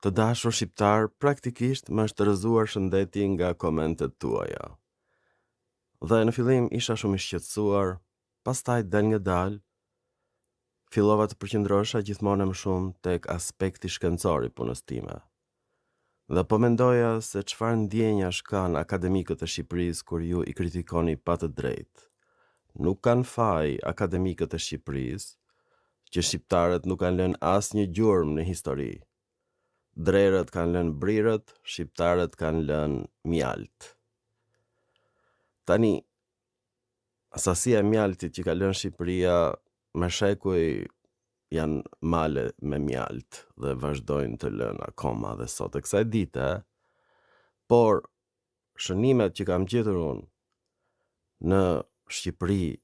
Të dashur shqiptar, praktikisht më është rrëzuar shëndeti nga komentet tuaja. Dhe në fillim isha shumë i shqetësuar, pastaj dal nga dal, fillova të përqendrohesha gjithmonë më shumë tek aspekti shkencor i punës time. Dhe po mendoja se çfarë ndjenjash kanë akademikët e Shqipërisë kur ju i kritikoni pa të drejtë. Nuk kanë faj akademikët e Shqipërisë që shqiptarët nuk kanë lënë asnjë gjurmë në histori. Drerët kanë lënë brirët, shqiptarët kanë lënë mjalt. Tani, sasia e mjaltit që ka lënë Shqipëria me shekuj janë male me mjalt dhe vazhdojnë të lënë akoma dhe sot e kësaj dite, por shënimet që kam gjetur unë në Shqipëri,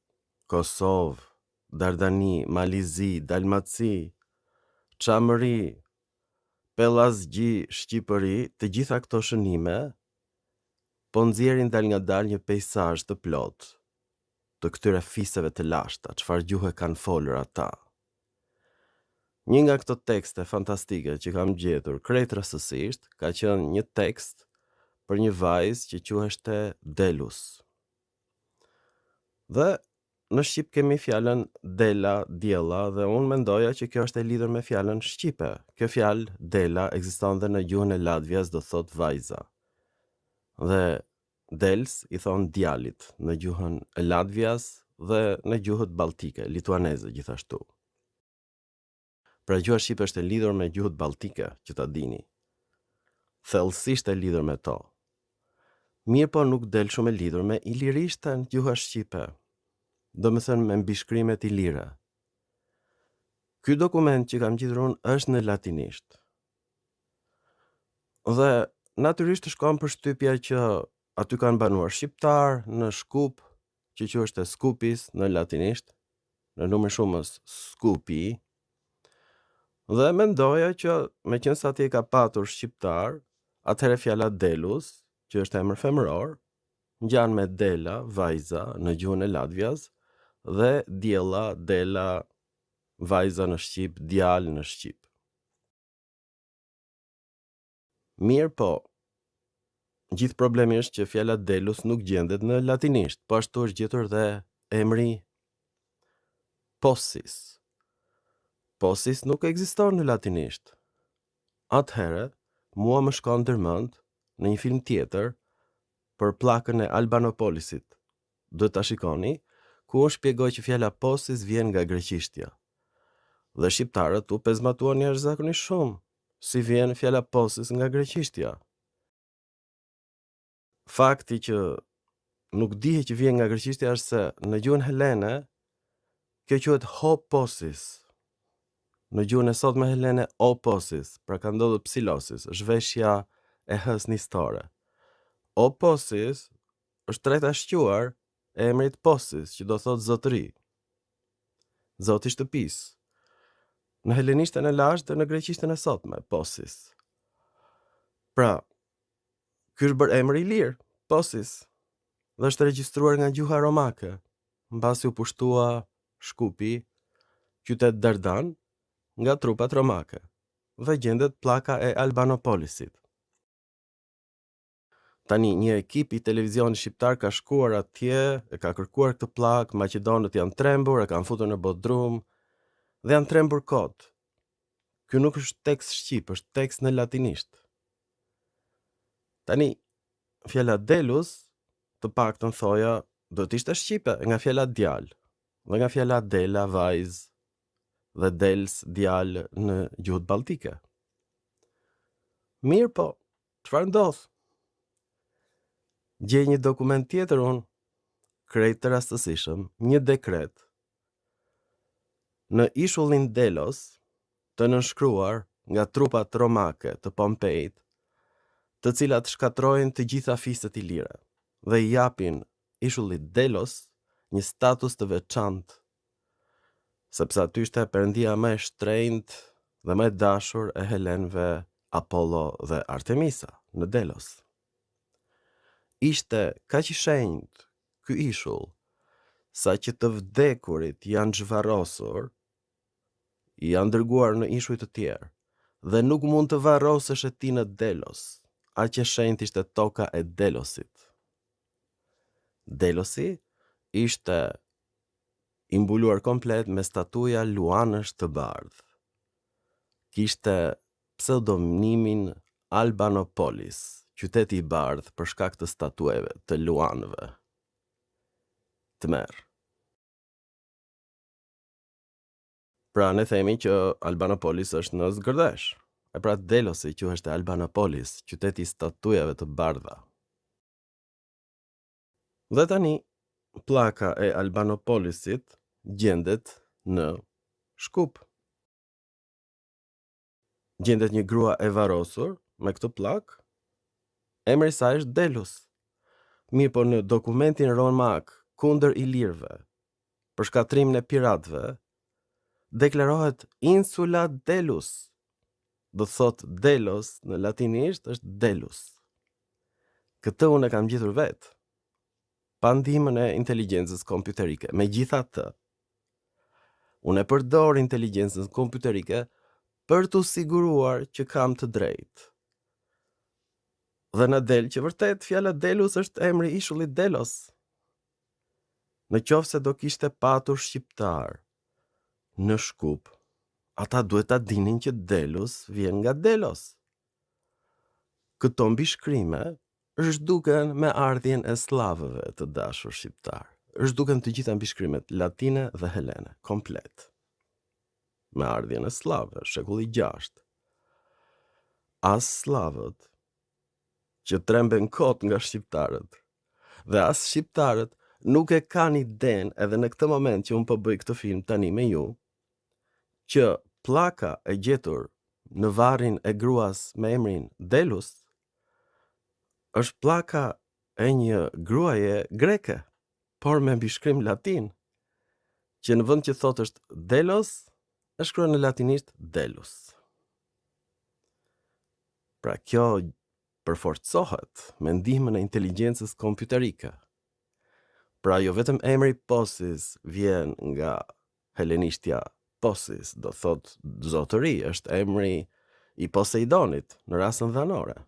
Kosovë, Dardani, Malizi, Dalmaci, Çamëri, Pellazgji, Shqipëri, të gjitha këto shënime po nxjerrin dal nga dal një peizazh të plot të këtyre fiseve të lashta, çfarë gjuhë kanë folur ata. Një nga këto tekste fantastike që kam gjetur krejt rastësisht ka qenë një tekst për një vajzë që quheshte Delus. Dhe në Shqip kemi fjalën Dela, Diella dhe unë mendoja që kjo është e lidhur me fjalën shqipe. Kjo fjalë Dela ekziston dhe në gjuhën e Latvias, do thot vajza. Dhe Dels i thon djalit në gjuhën e Latvias dhe në gjuhët balltike, lituaneze gjithashtu. Pra gjuha shqipe është e lidhur me gjuhët balltike, që ta dini. Thellësisht e lidhur me to. Mirë po nuk del shumë e lidhur me ilirishten gjuha shqipe. Do më thënë me mbishkrimet ilire. Ky dokument që kam gjetur unë është në latinisht. Dhe natyrisht shkon përshtypja që aty kanë banuar shqiptar në Shkup, që quheshte Skupis në latinisht, në numër shumës Skupi. Dhe mendoja që meqense atje ka patur shqiptar, atëherë fjala Delus, që është emër femëror, ngjan me Dela, vajza në gjuhën e Latvias, dhe Diella, Dela, vajza në shqip, djalë në shqip. Mirë po, gjithë problemi është që fjala Delus nuk gjendet në latinisht, po ashtu është gjetur dhe emri Possis. Possis nuk ekziston në latinisht. Atëherë, mua më shkon ndërmend në një film tjetër për pllakën e Albanopolisit. Do ta shikoni, ku unë shpjegoj që fjala Possis vjen nga greqishtja. Dhe shqiptarët u pezmatuan jashtëzakonisht shumë, si vjen fjala Possis nga greqishtja. Fakti që nuk dihet që vjen nga greqishtja është se në gjuhën helene kjo quhet Hopossis. Në gjuhën e sotme helene Opossis, pra ka ndodhur psilosis, zhveshja e hës nistore. Opossis është treta shquar e emrit Possis, që do thot zotëri. Zoti i shtëpisë. Në helenishten e lashtë dhe në greqishten e sotme, Possis. Pra, ky është bërë emër i lirë, Possis, dhe është regjistruar nga gjuha romake, mbasi u pushtua Shkupi, qytet Dardan, nga trupat romake, dhe gjendet pllaka e Albanopolisit. Tani, një ekip i televizionit shqiptar ka shkuar atje, e ka kërkuar këtë pllakë, maqedonët janë trembur, e kanë futur në bodrum, dhe janë trembur kot. Ky nuk është tekst shqip, është tekst në latinisht. Tani, fjala Delus, të paktën thoja, do të ishte shqipe, nga fjala djalë, dhe nga fjala Dela, vajzë, dhe Dels, djalë në gjuhët balltike. Mirë po, çfarë ndodh? Gjej një dokument tjetër unë, krejt të rastësishëm, një dekret, në ishullin Delos, të nënshkruar nga trupat romake të Pompeit, të cilat shkatrojnë të gjitha fiset ilire, dhe i japin ishullit Delos një status të veçantë, sepse aty ishte perëndia më e shtrenjtë dhe më e dashur e helenëve Apollo dhe Artemisa në Delos. Ishte kaq i shenjtë ky ishull, sa që të vdekurit janë zhvarrosur, janë dërguar në ishuj të tjerë, dhe nuk mund të varrosesh e ti në Delos, aq e shenjtë ishte toka e Delosit. Delosi ishte i mbuluar komplet me statuja luanësh të bardhë. Kishte pseudonimin Albanopolis, qyteti i bardhë për shkak të statueve të luanëve. Të merë. Pra ne themi që Albanopolis është në Zgërdesh. E pra Delosi quhej Albanopolis, qyteti i statujave të bardha. Dhe tani, pllaka e Albanopolisit gjendet në Shkup. Gjendet një grua e varrosur me këtë pllakë. Emri i saj është Delus. Mirë, po në dokumentin romak kundër ilirëve, për shkatrimin e piratëve, deklarohet Insula Delus. Do thot Delos në latinisht është Delus. Këtë unë e kam gjetur vetë, pa ndihmën e inteligjencës kompjuterike. Megjithatë, unë e përdor inteligjencën kompjuterike për t'u siguruar që kam të drejtë. Dhe në del që vërtet fjala Delus është emri i ishullit Delos. Në qoftë se do kishte patur shqiptar në Shkup, ata duhet ta dinin që Delus vjen nga Delos. Këto mbishkrime zhduken me ardhjen e slavëve të dashur shqiptar. Zhduken të gjitha mbishkrimet latine dhe helene, komplet. Me ardhjen e slavëve, shekulli 6. As slavët që tremben kot nga shqiptarët, dhe as shqiptarët nuk e kanë iden edhe në këtë moment që unë po bëj këtë film tani me ju, që pllaka e gjetur në varrin e gruas me emrin Delus është pllaka e një gruaje greke, por me mbishkrim latin, që në vend që thot është Delos, e shkruan në latinisht Delus. Pra kjo përforcohet me ndihmën e inteligjencës kompjuterike. Pra jo vetëm emri Posis vjen nga helenishtja Posis, do thot zotëri, është emri i Poseidonit në rasën dhanore.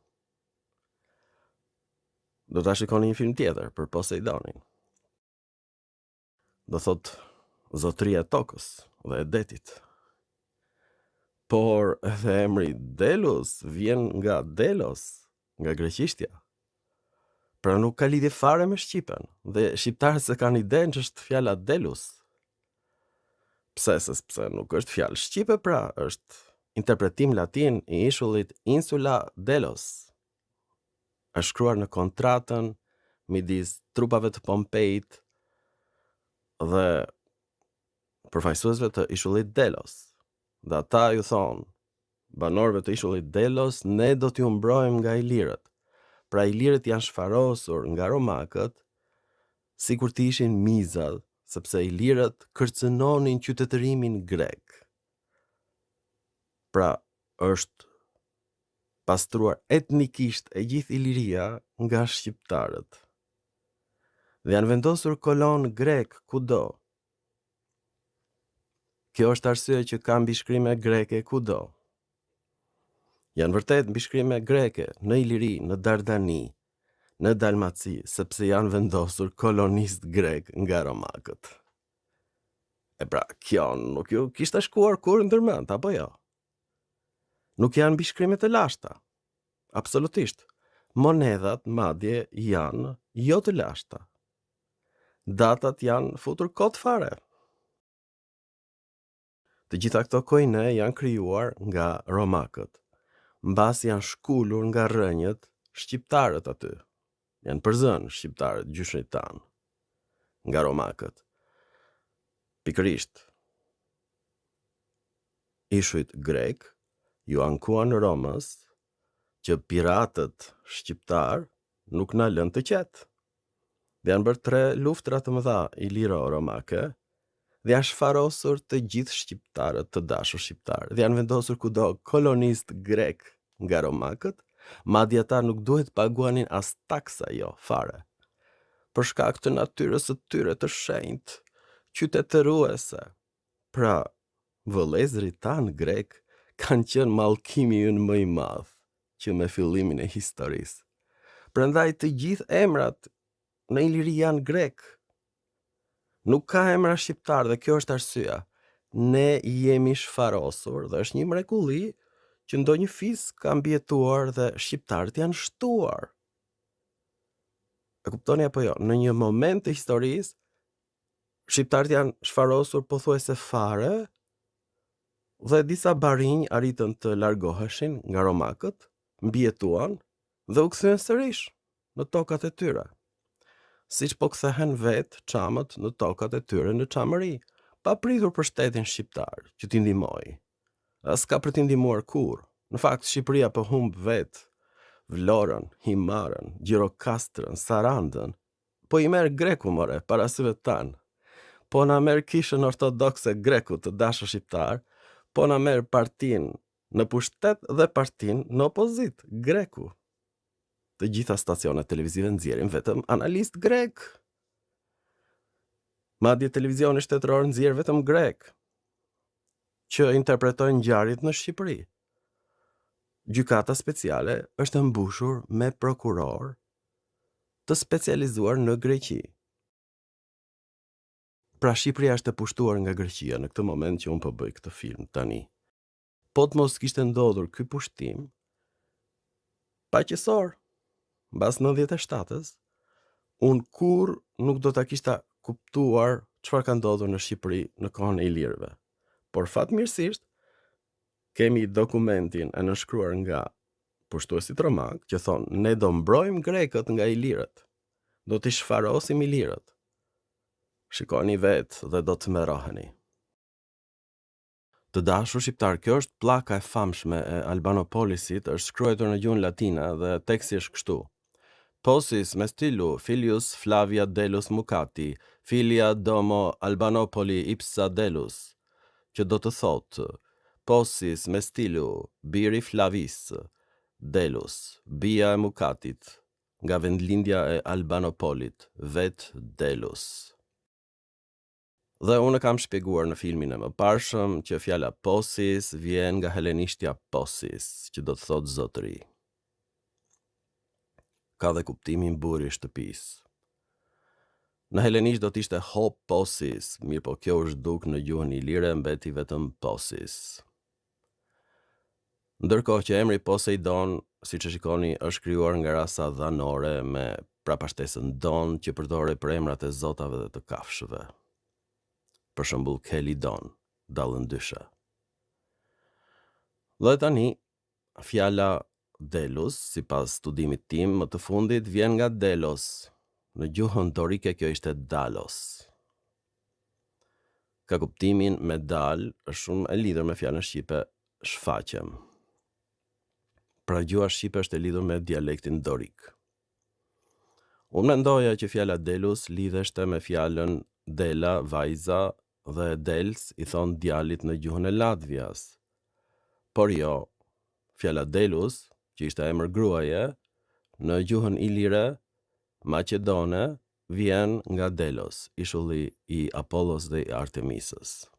Do ta shikoni një film tjetër për Poseidonin. Do thot zotëria e tokës dhe e detit. Por edhe emri Delus vjen nga Delos, nga greqishtja. Pra nuk ka lidhje fare me Shqipen, dhe shqiptarët se kanë iden që është fjala Delus. Pse nuk është fjalë shqipe, pra është interpretim latin i ishullit Insula Delos. Është shkruar në kontratën midis trupave të Pompeit dhe përfaqësuesve të ishullit Delos. Dhe ata ju thonë, banorëve të ishullit Delos, ne do t'ju mbrojmë nga ilirët. Pra ilirët janë shfarosur nga romakët, sikur të ishin mizat, sepse ilirët kërcënonin qytetërimin grek. Pra është pastruar etnikisht e gjithë Iliria nga shqiptarët. Dhe janë vendosur kolon grek kudo. Kjo është arsye që ka mbishkrime greke kudo. Janë vërtet mbishkrime greke në Iliri, në Dardani, në Dalmaci, sepse janë vendosur kolonist grek nga romakët. E pra, kjo nuk ju kishte shkuar kur ndërmend, apo jo? Nuk janë mbishkrime të lashta. Absolutisht. Monedhat madje janë jo të lashta. Datat janë futur kot fare. Të gjitha këto koine janë krijuar nga romakët. Mbas janë shkullur nga rrënjët shqiptarët aty. Janë përzënë shqiptarët gjyshnit tanë nga romakët. Pikërisht, ishujt grek ju ankuan Romës që piratët shqiptar nuk na lënë të qetë. Dhe janë bërë 3 luftra të mëdha iliro-romake, dhe janë shfarosur të gjithë shqiptarët të dashur shqiptarë, dhe janë vendosur kudo kolonist grek nga romakët, madje ata nuk duhet paguanin as taksa jo fare, për shkak të natyrës së tyre të shenjtë, qytetëruese. Pra, vëllezërit tanë grek kanë qenë mallkimi ynë më i madh që me fillimin e historisë. Prandaj të gjithë emrat në Iliri janë grek. Nuk ka emra shqiptar dhe kjo është arsyeja. Ne jemi shfarosur dhe është një mrekulli që ndonjë fis ka mbijetuar dhe shqiptarët janë shtuar. E kuptoni apo jo? Në një moment të historisë, shqiptarët janë shfarosur pothuajse fare dhe disa barinj arritën të largoheshin nga romakët, mbijetuan dhe u kthyen sërish në tokat e tyre. Siç po kthehen vetë çamët në tokat e tyre në Çamëri, pa pritur për shtetin shqiptar që t'i ndihmoj. As ka për t'i ndihmuar kurrë. Në fakt Shqipëria po humb vetë Vlorën, Himarën, Gjirokastrën, Sarandën. Po i merr greku more para syve tanë. Po na merr kishën ortodokse greku të dashur shqiptar, po na merr partinë në pushtet dhe partinë në opozit, greku. Të gjitha stacionet televizive nxjerrin vetëm analist grek. Madje televizioni shtetëror nxjerr vetëm grek që interpretojnë ngjarjet në Shqipëri. Gjykata speciale është mbushur me prokuror të specializuar në Greqi. Pra Shqipëria është e pushtuar nga Greqia në këtë moment që unë po bëj këtë film tani. Po të mos kishte ndodhur ky pushtim paqësor mbas 97-s, unë kur nuk do ta kishta kuptuar çfarë ka ndodhur në Shqipëri në kohën e Ilirëve. Por fatmirësisht kemi dokumentin e nënshkruar nga pushtuesit romak që thonë ne do mbrojmë grekët nga Ilirët. Do t'i shfarosim Ilirët. Shikoni vetë dhe do të meroheni. Të dashur shqiptar, kjo është pllaka e famshme e Albanopolisit, është shkruar në gjuhën latine dhe teksti është kështu: Posis me stilu Filius Flavia Delus Mucati, filia domo Albanopoli ipsa Delus, që do të thotë Posis me stilu biri Flavis Delus, bia e Mucatit, nga vendlindja e Albanopolit, vet Delus. Dhe unë kam shpjeguar në filmin e mëparshëm që fjala posis vjen nga helenishtja posis, që do të thotë zotëri. Ka dhe kuptimin buri i shtëpisë. Në helenisht do të ishte ho posis, mirë po kjo është duk në gjuhën ilire mbeti vetëm posis. Ndërkohë që emri Poseidon, siç e shikoni, është krijuar nga rasa dhanore me prapashtesën don që përdore për emrat e zotave dhe të kafshëve. Për shembull Kelidon, dallën dyshe. Dhe tani, fjala Delus, sipas studimit tim më të fundit, vjen nga Delos. Në gjuhën dorike kjo ishte Dalos. Ka kuptimin me dal, është shumë e lidhur me fjalën shqipe shfaqem. Pra gjuha shqipe është e lidhur me dialektin dorik. Unë mendoja që fjala Delus lidheshte me fjalën Dela, vajza, dhe Dels i thon djalit në gjuhën e Latvias. Por jo, fjala Delus, që ishte emër gruaje, në gjuhën ilire, maqedone, vjen nga Delos, ishulli i Apollos dhe i Artemisës.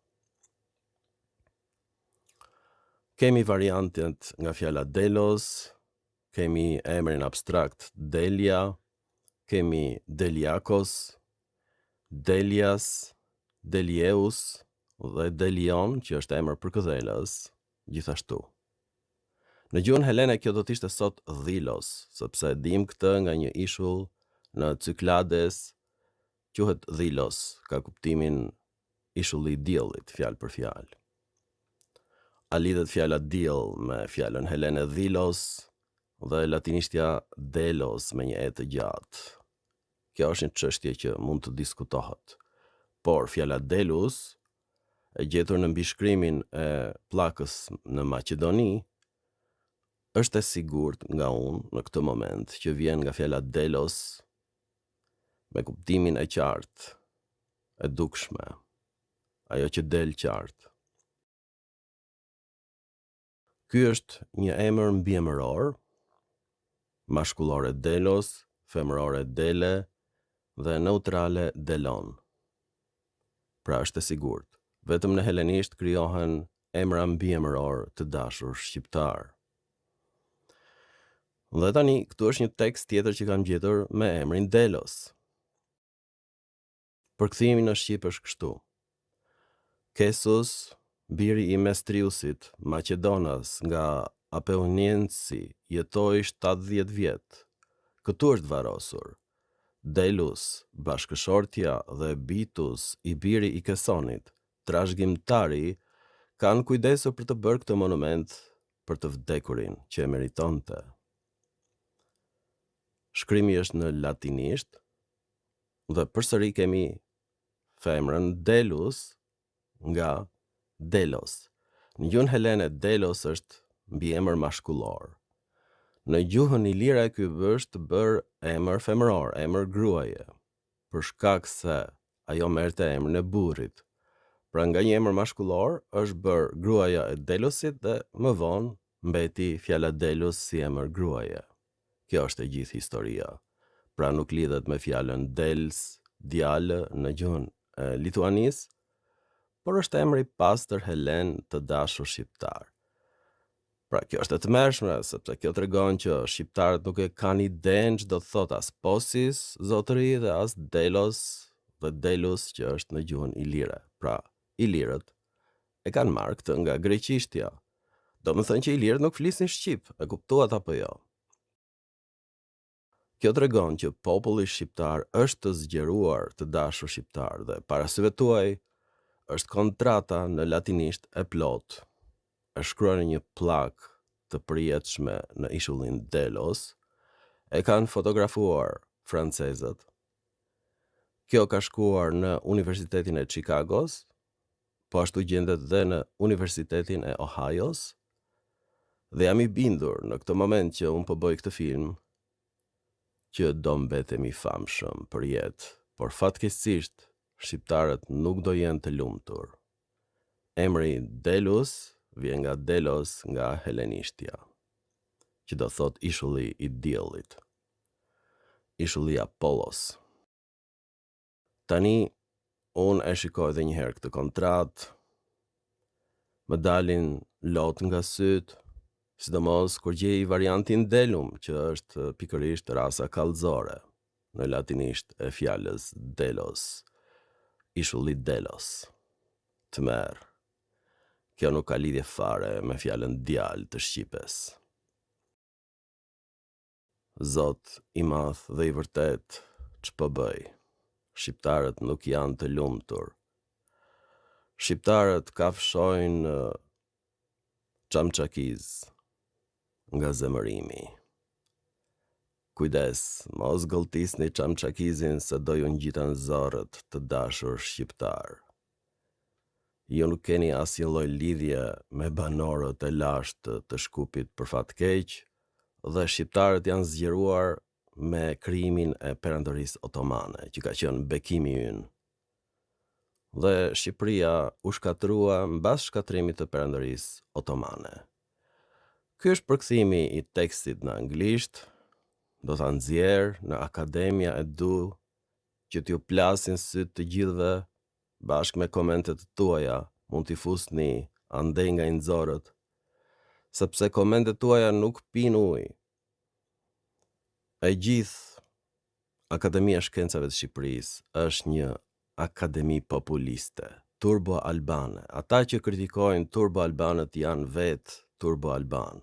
Kemi variantet nga fjala Delos, kemi emrin abstrakt Delia, kemi Deliakos, Delias, Delieus dhe Delion, që është emër për këdhelës, gjithashtu. Në gjuhën helene kjo do të ishte sot Dhilos, sepse dim këtë nga një ishull në Cyklades, quhet Dhilos, ka kuptimin ishulli i diellit, fjalë për fjalë. A lidhet fjala diell me fjalën helene Dhilos dhe latinishtja Delos me një e të gjatë? Kjo është një çështje që mund të diskutohet. Por fjala Delus, e gjetur në mbishkrimin e pllakës në Maqedoni, është e sigurt nga unë në këtë moment që vjen nga fjala Delos me kuptimin e qartë, e dukshme, ajo që del qartë. Ky është një emër mbiemëror, mashkullore Delos, femërore Dele dhe neutrale Delon. Pra është e sigurt, vetëm në helenisht krijohen emra mbiemëror të dashur shqiptar. Dhe tani, këtu është një tekst tjetër që kam gjetur me emrin Delos. Përkthimi në shqip është kështu: Kesus, biri i Mestriusit, Macedonas nga Apeuniensi, jetoi 70 vjet. Këtu është varosur. Delus, bashkëshortja dhe Bitus, i biri i Kesonit, trashëgimtari, kanë kujdesur për të bërë këtë monument për të vdekurin që e meritonte. Shkrimi është në latinisht dhe përsëri kemi femrën Delus nga Delos. Në gjuhën helene, Delos është mbiemër mashkullor. Në gjuhën ilire ky është bërë emër femëror, emër gruaje, për shkak se ajo merrte emrin e burrit. Pra nga një emër mashkullor është bërë gruaja e Delosit dhe më vonë mbeti fjala Delus si emër gruaje. Kjo është e gjithë historia. Pra nuk lidhet me fjalën Dels, djalë në gjuhën e lituanisë, por është emri pastër helen të dashur shqiptar. Pra kjo është e tmerrshme, sepse kjo tregon që shqiptarët nuk e kanë idenë ç'do të thotë as Posis, zotëri, dhe as Delos dhe Delus që është në gjuhën ilire. Pra, ilirët e kanë marrë këtë nga greqishtja. Do më thënë që ilirët nuk flisin shqip, e kuptuat apo jo? Kjo tregon që populli shqiptar është të zgjeruar, të dashur shqiptar, dhe para syve tuaj është kontrata në latinisht e plot. Është shkruar në një pllak të përjetshme në ishullin Delos, e kanë fotografuar francezët. Kjo ka shkuar në Universitetin e Chicagos, po ashtu gjendet dhe në Universitetin e Ohio's, dhe jam i bindur në këtë moment që unë po bëj këtë film, që do mbetemi famshëm për jetë, por fatkeqësisht shqiptarët nuk do jenë të lumtur. Emri Delus vjen nga Delos nga helenishtja, që do thot ishulli i diellit, ishulli Apollos. Tani, unë e shikoj dhe njëherë këtë kontratë, më dalin lot nga syt, sidomos kur gjej variantin Delum, që është pikërisht rasa kallëzore, në latinisht e fjalës Delos, ishulli Delos. Të merë. Kjo nuk ka lidhje fare me fjalën djalë të shqipes. Zot i madh dhe i vërtet, ç'po bëj? Shqiptarët nuk janë të lumtur. Shqiptarët kafshojnë çamçakiz nga zemërimi. Kujdes, mos gëlltisni çamçakizin se do ju ngjitan zorët të dashur shqiptar. Ju nuk keni asnjë lloj lidhje me banorët e lashtë të Shkupit për fat keq, dhe shqiptarët janë zgjeruar me krijimin e perandorisë otomane, që ka qenë bekimi ynë. Dhe Shqipëria u shkatrua mbas shkatrimit të perandorisë otomane. Ky është përkthimi i tekstit në anglisht, do ta nxjerr në Akademia e Du, që t'ju plasin syt të gjithëve. Bashkë me komentet tuaja, mund t'i fusni andej nga inxorët, sepse komentet tuaja nuk pin ujë. E gjithë Akademia e Shkencave të Shqipërisë është një akademi populiste, turbo-albane. Ata që kritikojnë turbo-albanët janë vetë turbo-alban.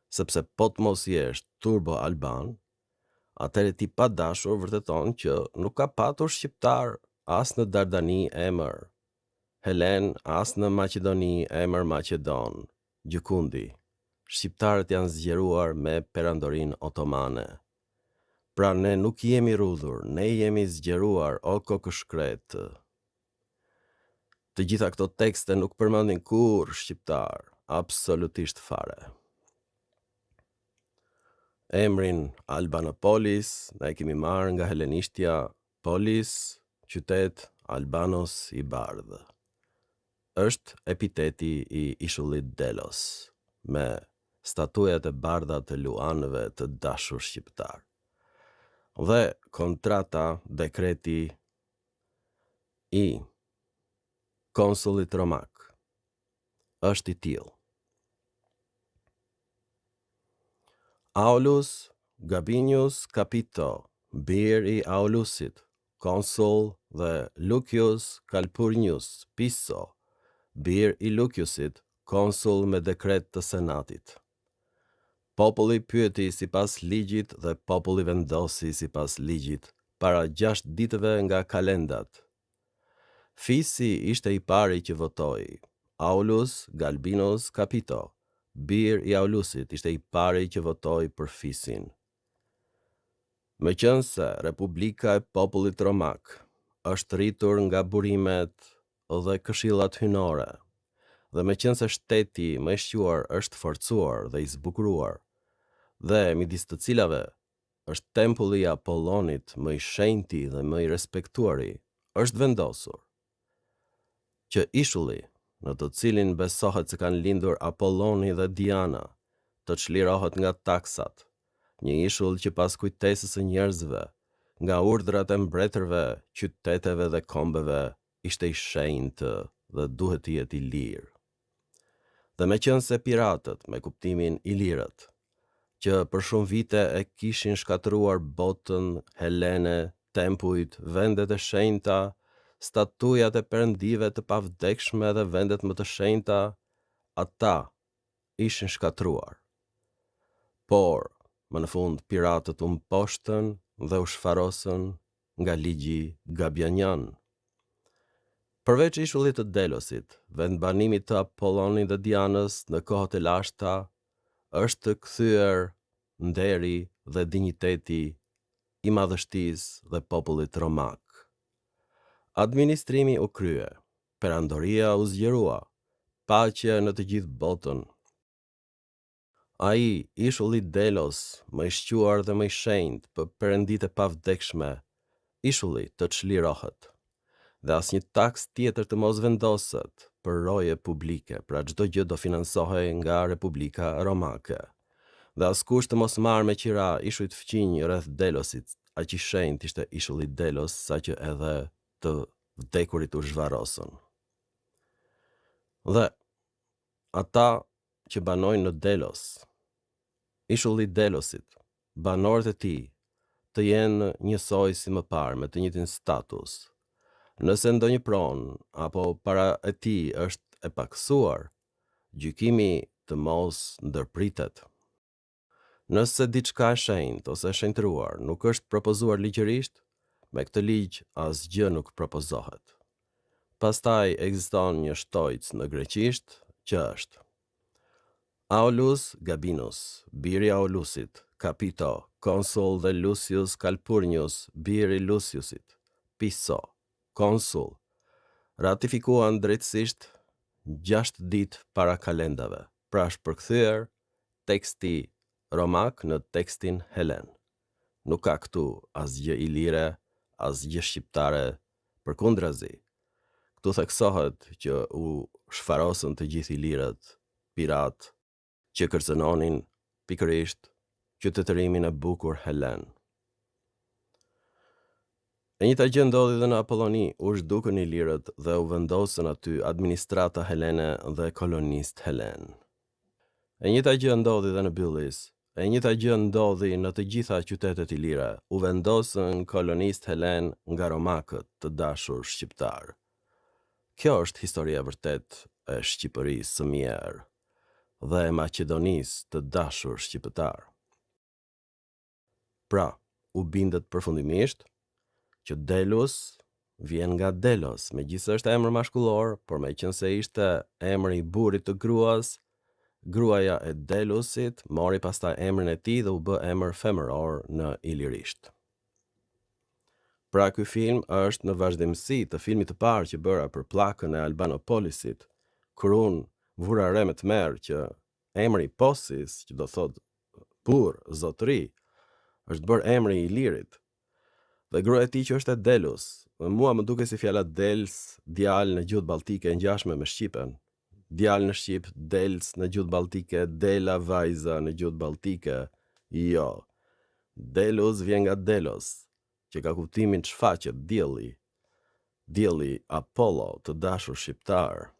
Sepse po të mos jesh turbo-alban, atëherë ti pa dashur vërteton që nuk ka patur shqiptar as në Dardani emër Helen, as në Maqedoni emër Maqedon. Gjikundi, shqiptarët janë zgjeruar me perandorin otomane. Pra ne nuk jemi rudhur, ne jemi zgjeruar, o kokëshkret. Të gjitha këto tekste nuk përmendin kur shqiptar, absolutisht fare. Emrin Albanopolis ne kemi marrë nga helenishtja polis, qytet, Albanos i bardhë. Është epiteti i ishullit Delos, me statujat e bardha të luanëve të dashur shqiptar. Dhe kontrata, dekreti i konsullit Romak, është i tillë. Aulus Gabinius Capito, bir i Aulusit, konsul, dhe Lucius Calpurnius Piso, bir i Luciusit, konsul me dekret të senatit. Populli pyeti sipas ligjit dhe populli vendosi sipas ligjit para 6 ditëve nga kalendat. Fisi ishte i pari që votoi. Aulus Galbinus Capito, bir i Aulusit, ishte i pari që votoi për fisin. Meqense Republika e popullit romak është rritur nga burimet dhe këshillat hynore, dhe meqense shteti më i shquar është forcuar dhe i zbukuruar, dhe midis të cilave është tempulli i Apollonit më i shenjti dhe më i respektuari, është vendosur që ishulli, në të cilin besohet se kanë lindur Apolloni dhe Diana, të çlirohet nga taksat, një ishull që pas kujtesës së njerëzve, nga urdhrat e mbretërve, qyteteve dhe kombeve, ishte i shenjtë dhe duhet të jetë i lirë. Dhe meqense piratët, me kuptimin i lirët, që për shumë vite e kishin shkatruar botën, Helene, tempujt, vendet e shenjta, statujat e perëndive të pavdekshme dhe vendet më të shenjta, ata ishin shkatruar. Por, më në fund, piratët u mposhtën dhe u shfarosën nga ligji Gabianian. Përveç ishullit të Delosit, vendbanimit të Apollonit dhe Dianës në kohët e lashta, është kthyer nderi dhe dinjiteti i madhështisë dhe popullit romak. Administrimi u krye, perandoria u zgjerua, paqe në të gjithë botën. Ai, ishulli Delos, më i shquar dhe më i shenjtë për perënditë e pavdekshme, ishulli të çlirohet, dhe asnjë taks tjetër të mos vendoset për roje publike, pra çdo gjë do financohej nga Republika Romake. Dhe askush të mos marrë me qira ishujt fqinj rreth Delosit, aq i shenjtë ishte ishulli Delos, saqë edhe të vdekurit u zhvarrosën. Dhe ata që banojnë në Delos, ishulli Delosit, banorët e tij, të jenë njësoj si më parë, me të njëjtin status. Nëse ndonjë pronë apo para e tij është e paksuar, gjykimi të mos ndërpritet. Nëse diçka e shenjtë ose e shenjtëruar nuk është propozuar ligjërisht, me këtë ligj asgjë nuk propozohet. Pastaj ekziston një shtojc në greqisht që është Aulus Gabinus, biri i Aulusit, Capito, konsul, dhe Lucius Calpurnius, biri i Luciusit, Piso, konsul, ratifikuan drejtësisht 6 ditë para kalendave, pra është përkthyer teksti romak në tekstin helen. Nuk ka këtu asgjë ilire, asgjë shqiptare, përkundrazi. Këtu theksohet që u shfarosën të gjithë ilirët, pirat, që kërcënonin pikërisht qytetërimin e bukur helen. E njëjta gjë ndodhi dhe në Apolloni, u zhdukën ilirët dhe u vendosën aty administrata helene dhe kolonist helen. E njëjta gjë ndodhi dhe në Byllis. E njëjta gjë ndodhi në të gjitha qytetet ilire, u vendosën kolonist helen nga romakët të dashur shqiptar. Kjo është historia vërtet e Shqipërisë së mirë dhe e Maqedonisë të dashur shqiptar. Pra, u bindet përfundimisht që Delus vjen nga Delos, megjithëse është emër mashkullor, por meqense ishte emri i burrit të gruas, gruaja e Delusit mori pastaj emrin e tij dhe u bë emër femëror në ilirisht. Pra ky film është në vazhdimsi të filmit të parë që bëra për pllakën e Albanopolisit, kur unë vura re me tmerr që emri Posis, që do thot burr, zotëri, është bërë emri i Ilirit. Dhe gruaja e tij që është e Delus, dhe mua më duket si fjala Dels, djalë në gjuhë balltike ngjashme me shqipen. Djalë në shqip, Dels në gjuhë balltike, Dela vajza në gjuhë balltike. Jo. Delus vjen nga Delos, që ka kuptimin çfaqet dielli. Dielli Apollo të dashur shqiptar.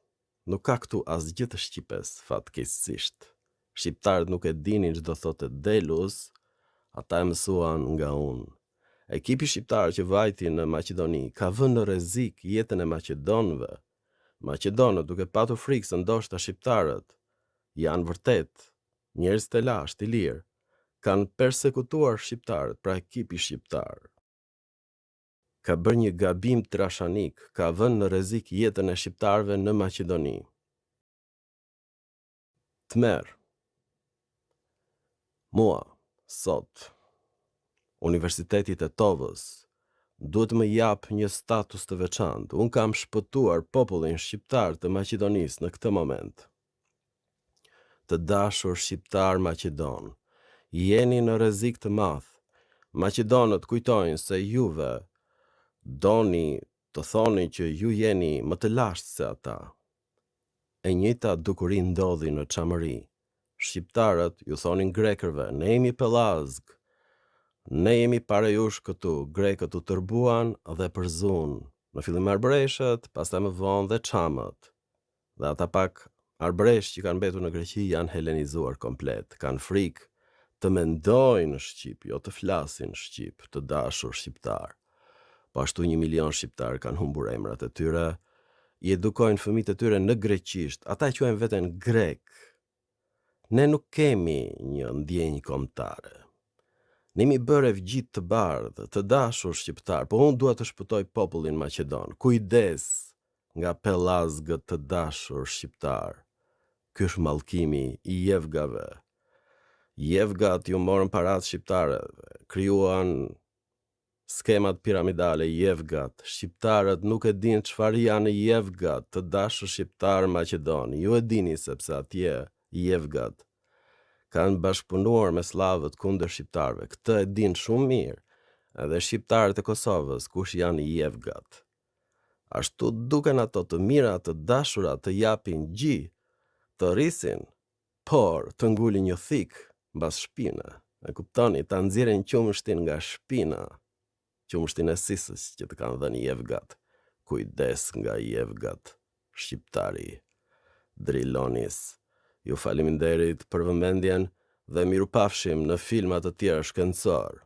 nuk ka këtu asgjë të shqipes, fatkeqësisht. Shqiptarët nuk e dinin ç'do thotë delus, ata e mësuan nga unë. Ekipi shqiptar që vajti në Maqedoni ka vënë në rrezik jetën e maqedonëve. Maqedonët, duke patur frikë se ndoshta shqiptarët janë vërtet njerëz të lashtë, i lirë, kanë persekutuar shqiptarët, pra ekipi shqiptar ka bërë një gabim trashanik, ka vënë në rrezik jetën e shqiptarëve në Maqedoni. Tmer. Mua, sot, Universiteti i Tetovës duhet më jap një status të veçantë. Unë kam shpëtuar popullin shqiptar të Maqedonisë në këtë moment. Të dashur shqiptar Maqedon, jeni në rrezik të madh. Maqedonët kujtojnë se juve doni të thoni që ju jeni më të lashtë se ata. E njëjta dukuri ndodhi në Çamëri. Shqiptarët ju thonin grekërve, ne jemi pellazg, ne jemi pare jush këtu, grekët u tërbuan dhe përzun. Në fillim arbreshët, pastaj më vonë dhe çamët. Dhe ata pak arbresh që kanë mbetur në Greqi janë helenizuar komplet, kanë frikë të mendojnë shqip, jo të flasin shqip, të dashur shqiptar. Po ashtu 1 milion shqiptar kanë humbur emrat e tyre, i edukojnë fëmijët e tyre në greqisht, ata quajnë veten grek. Ne nuk kemi një ndjenjë kombëtare. Ne jemi bërë gjit të bardhë, të dashur shqiptar, po unë dua të shpëtoj popullin maqedon. Kujdes nga pellazgët të dashur shqiptar. Ky është mallkimi i jevgave. Jevgat ju morën paratë shqiptarëve, krijuan skemat piramidale, jevgat. Shqiptarët nuk e din çfarë janë jevgat, të dashur shqiptar maqedon. Ju e dini sepse atje jevgat kanë bashkëpunuar me slavët kundër shqiptarëve. Këtë e din shumë mirë. Edhe shqiptarët e Kosovës, kush janë jevgat. Ashtu duken ato të mira, të dashura, të japin gji, të rrisin, por të ngulin një thik mbas shpina. E kuptoni, ta nxjerrin qumshtin nga shpina. Qumshtin e sisës që të kanë dhënë jevgat. Kujdes nga jevgat, shqiptari, Drilonis. Ju faleminderit për vëmendjen dhe mirupafshim në filma të tjerë shkencor.